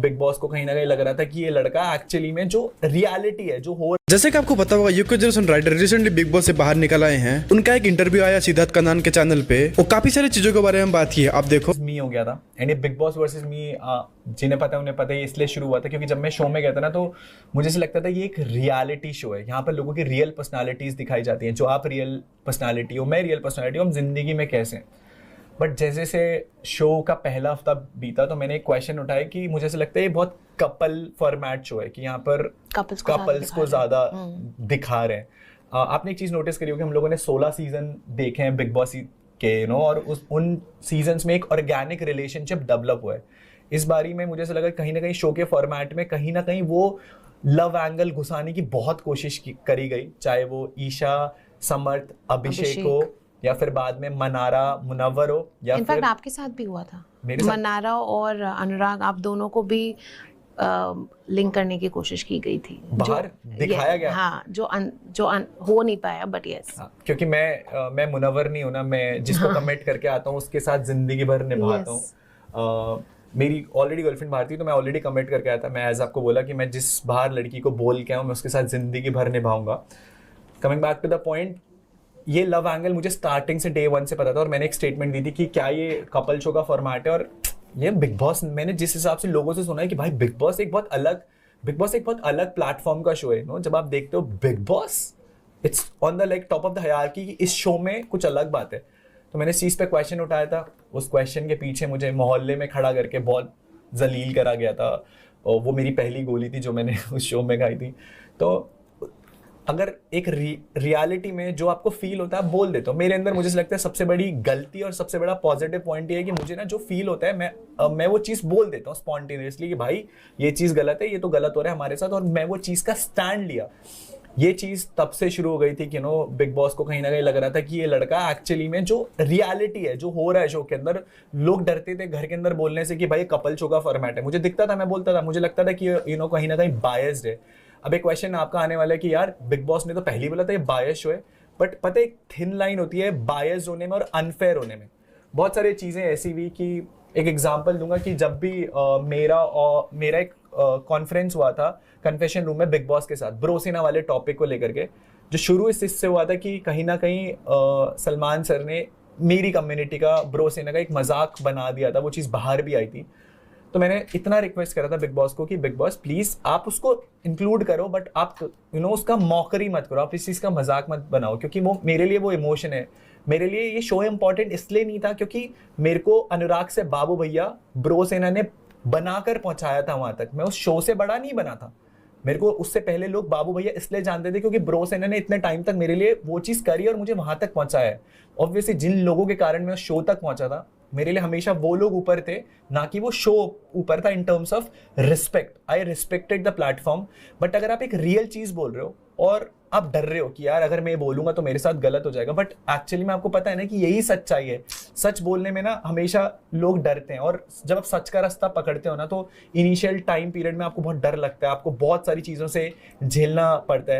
Big boss को कहीं ना कहीं लग रहा था कि ये लड़का एक्चुअली में जो रियलिटी है जो हो। जैसे कि आपको पता होगा UK generation rider recently Bigg Boss से बाहर निकल आए हैं। उनका एक इंटरव्यू आया सिद्धार्थ कनान के चैनल पे, वो काफी सारी चीजों के बारे में बात की है। आप देखो, मी हो गया था एंड ये बिग बॉस वर्सेस मी जिन्हें पता है उन्हें पता है, इसलिए शुरू हुआ था क्योंकि जब मैं शो में गया था ना तो मुझे ऐसा लगता था ये एक रियलिटी शो है। यहाँ पर लोगों की रियल पर्सनालिटीज दिखाई जाती हैं, जो आप रियल पर्सनालिटी हो, मैं रियल पर्सनालिटी हूँ, हम जिंदगी में कैसे हैं। बट जैसे जैसे शो का पहला हफ्ता बीता तो मैंने एक क्वेश्चन उठाया कि मुझे ऐसा लगता है ये बहुत कपल फॉर्मेट शो है कि यहाँ पर कपल्स को ज्यादा दिखा रहे हैं। आपने एक चीज नोटिस करी होगी, हम लोगों ने 16 सीजन देखे हैं बिग बॉस के और उन सीजन्स में एक ऑर्गेनिक रिलेशनशिप डेवलप हुआ है। इस बारी में मुझे ऐसा लगा कहीं ना कहीं शो के फॉर्मेट में कहीं ना कहीं वो लव एंगल घुसाने की बहुत कोशिश करी गई, चाहे वो ईशा, समर्थ, अभिषेक हो या फिर बाद में मनारा, मुनव्वर हो, या इनफैक्ट आपके साथ भी हुआ था। मनारा और अनुराग, आप दोनों को भी लिंक करने की कोशिश की गई थी, बाहर दिखाया गया। हाँ, जो हो नहीं पाया, बट यस। क्योंकि मैं मुनव्वर नहीं हूं ना, मैं जिसको कमिट करके आता हूँ उसके साथ जिंदगी भर निभाता हूँ। मेरी ऑलरेडी गर्लफ्रेंड बाहर थी तो मैं ऑलरेडी कमिट करके आया था। मैं एज आपको बोला कि मैं जिस बाहर लड़की को बोल के आऊँ मैं उसके साथ जिंदगी भर निभाऊंगा। Coming back to the point, ये लव एंगल मुझे स्टार्टिंग से डे 1 से पता था और मैंने एक स्टेटमेंट दी थी कि क्या ये कपल शो का फॉर्मेट है। और ये बिग बॉस, मैंने जिस हिसाब से लोगों से सुना है कि भाई बिग बॉस एक बहुत अलग प्लेटफॉर्म का शो है। नो, जब आप देखते हो big boss, it's on the like top of the hierarchy, इस शो में कुछ अलग बात है। तो मैंने इस चीज पे क्वेश्चन उठाया था। उस क्वेश्चन के पीछे मुझे मोहल्ले में खड़ा करके बहुत जलील करा गया था और वो मेरी पहली गोली थी जो मैंने उस शो में खाई थी। तो अगर एक रियलिटी में जो आपको फील होता है आप बोल देते हो। मेरे अंदर मुझे लगता है सबसे बड़ी गलती और सबसे बड़ा पॉजिटिव पॉइंट ये है कि मुझे ना जो फील होता है मैं वो चीज़ बोल देता हूँ स्पॉन्टेनियसली कि भाई ये चीज़ गलत है, ये तो गलत हो रहा है हमारे साथ, और मैं वो चीज़ का स्टैंड लिया। ये चीज़ तब से शुरू हो गई थी कि बिग बॉस को कहीं ना कहीं लग रहा था कि ये लड़का एक्चुअली में जो रियलिटी है जो हो रहा है शो के अंदर, लोग डरते थे घर के अंदर बोलने से कि भाई कपल शो का फॉर्मेट है। मुझे दिखता था, मैं बोलता था, मुझे लगता था कि कहीं ना कहीं बायस्ड है। अब एक क्वेश्चन आपका आने वाला है कि यार बिग बॉस ने तो पहले ही बोला था ये बायस शो है, बट पता है एक थिन लाइन होती है बायस होने में और अनफेयर होने में। बहुत सारी चीजें ऐसी हुई कि एक एग्जांपल दूंगा कि जब भी मेरा एक कॉन्फ्रेंस हुआ था कन्फेशन रूम में बिग बॉस के साथ ब्रोसेना वाले टॉपिक को लेकर के, जो शुरू इससे हुआ था कि कहीं ना कहीं सलमान सर ने मेरी कम्युनिटी का ब्रोसेना का एक मजाक बना दिया था। वो चीज़ बाहर भी आई थी। तो मैंने इतना रिक्वेस्ट करा था बिग बॉस को कि बिग बॉस प्लीज आप उसको इंक्लूड करो, बट आप उसका मौकरी मत करो, आप इस चीज़ का मजाक मत बनाओ, क्योंकि वो मेरे लिए वो इमोशन है। मेरे लिए ये शो इम्पोर्टेंट इसलिए नहीं था क्योंकि मेरे को अनुराग से बाबू भैया ब्रोसेना ने बनाकर पहुंचाया था वहां तक। मैं उस शो से बड़ा नहीं बना था। मेरे को उससे पहले लोग बाबू भैया इसलिए जानते थे क्योंकि ब्रोसेना ने इतने टाइम तक मेरे लिए वो चीज़ करी और मुझे वहां तक पहुंचाया है। ऑब्वियसली जिन लोगों के कारण मैं उस शो तक पहुंचा था, मेरे लिए हमेशा वो लोग ऊपर थे, ना कि वो शो ऊपर था। In terms of respect, I respected the platform. But अगर आप एक रियल चीज बोल रहे हो और आप डर रहे हो कि यार अगर मैं बोलूंगा तो मेरे साथ गलत हो जाएगा, बट एक्चुअली में आपको पता है ना कि यही सच्चाई है। सच बोलने में ना हमेशा लोग डरते हैं, और जब आप सच का रास्ता पकड़ते हो ना तो इनिशियल टाइम पीरियड में आपको बहुत डर लगता है, आपको बहुत सारी चीजों से झेलना पड़ता है।